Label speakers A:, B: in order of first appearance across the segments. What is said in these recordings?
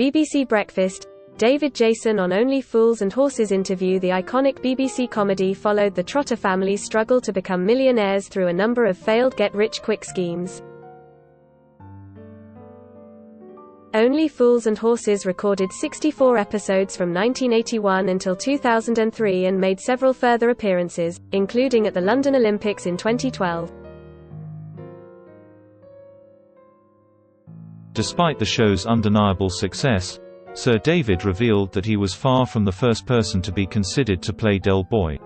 A: BBC Breakfast, David Jason on Only Fools and Horses interview. The iconic BBC comedy followed the Trotter family's struggle to become millionaires through a number of failed get-rich-quick schemes. Only Fools and Horses recorded 64 episodes from 1981 until 2003 and made several further appearances, including at the London Olympics in 2012.
B: Despite the show's undeniable success, Sir David revealed that he was far from the first person to be considered to play Del Boy.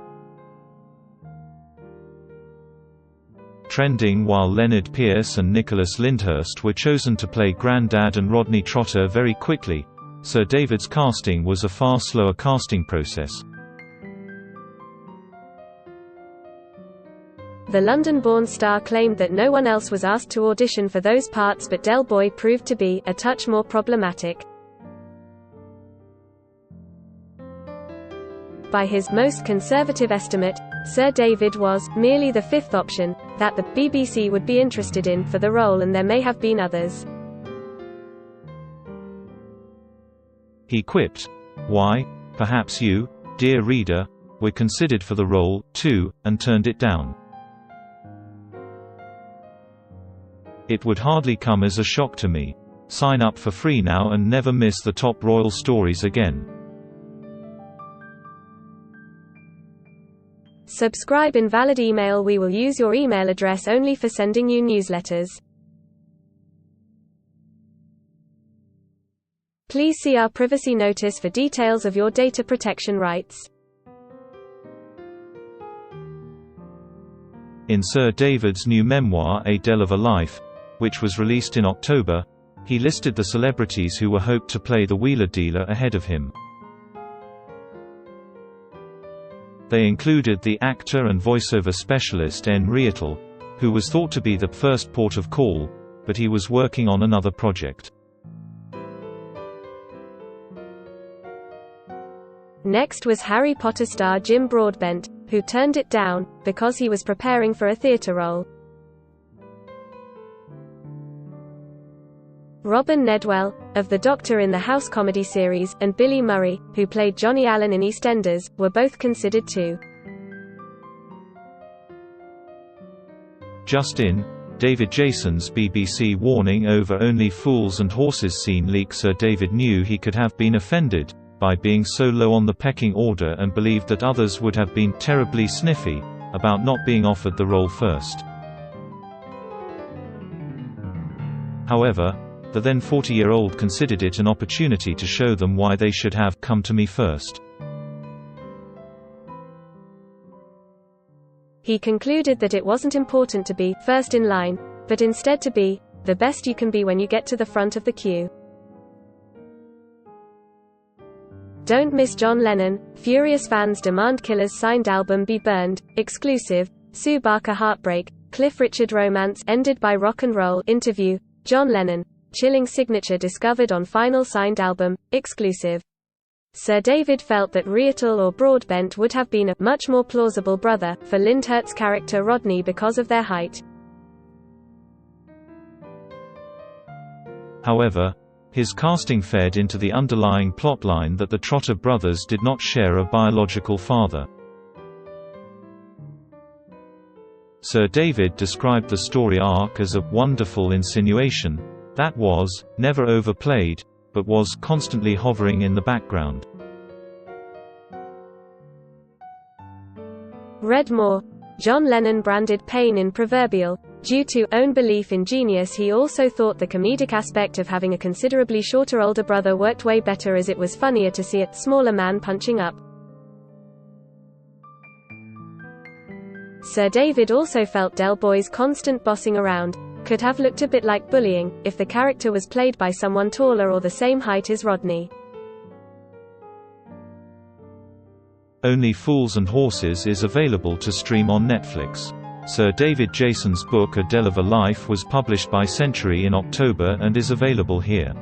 B: Trending while Lennard, Pearce and Nicholas Lyndhurst were chosen to play Grandad and Rodney Trotter very quickly, Sir David's casting was a far slower casting process.
A: The London-born star claimed that no one else was asked to audition for those parts, but Del Boy proved to be a touch more problematic. By his most conservative estimate, Sir David was merely the fifth option that the BBC would be interested in for the role, and there may have been others.
B: He quipped, "Why, perhaps you, dear reader, were considered for the role, too, and turned it down. It would hardly come as a shock to me. Sign up for free now and never miss the top royal stories again."
A: Subscribe. Invalid email. We will use your email address only for sending you newsletters. Please see our privacy notice for details of your data protection rights.
B: In Sir David's new memoir A Del of a Life, which was released in October, he listed the celebrities who were hoped to play the wheeler dealer ahead of him. They included the actor and voiceover specialist N. Rietel, who was thought to be the first port of call, but he was working on another project.
A: Next was Harry Potter star Jim Broadbent, who turned it down because he was preparing for a theatre role. Robin Nedwell, of The Doctor in the House comedy series, and Billy Murray, who played Johnny Allen in EastEnders, were both considered too.
B: Just in, David Jason's BBC warning over Only Fools and Horses scene leak. Sir David knew he could have been offended by being so low on the pecking order and believed that others would have been terribly sniffy about not being offered the role first. However, the then 40-year-old considered it an opportunity to show them why they should have come to me first.
A: He concluded that it wasn't important to be first in line, but instead to be the best you can be when you get to the front of the queue. Don't miss John Lennon. Furious fans demand Killer's signed album be burned. Exclusive. Sue Barker heartbreak. Cliff Richard romance ended by rock and roll. Interview. John Lennon. Chilling signature discovered on final signed album. Exclusive. Sir David felt that Rietel or Broadbent would have been a much more plausible brother for Lyndhurst's character Rodney because of their height.
B: However, his casting fed into the underlying plotline that the Trotter brothers did not share a biological father. Sir David described the story arc as a wonderful insinuation that was never overplayed, but was constantly hovering in the background.
A: Read more. John Lennon branded pain in proverbial. Due to own belief in genius, he also thought the comedic aspect of having a considerably shorter older brother worked way better, as it was funnier to see a smaller man punching up. Sir David also felt Del Boy's constant bossing around could have looked a bit like bullying if the character was played by someone taller or the same height as Rodney.
B: Only Fools and Horses is available to stream on Netflix. Sir David Jason's book A Del of a Life was published by Century in October and is available here.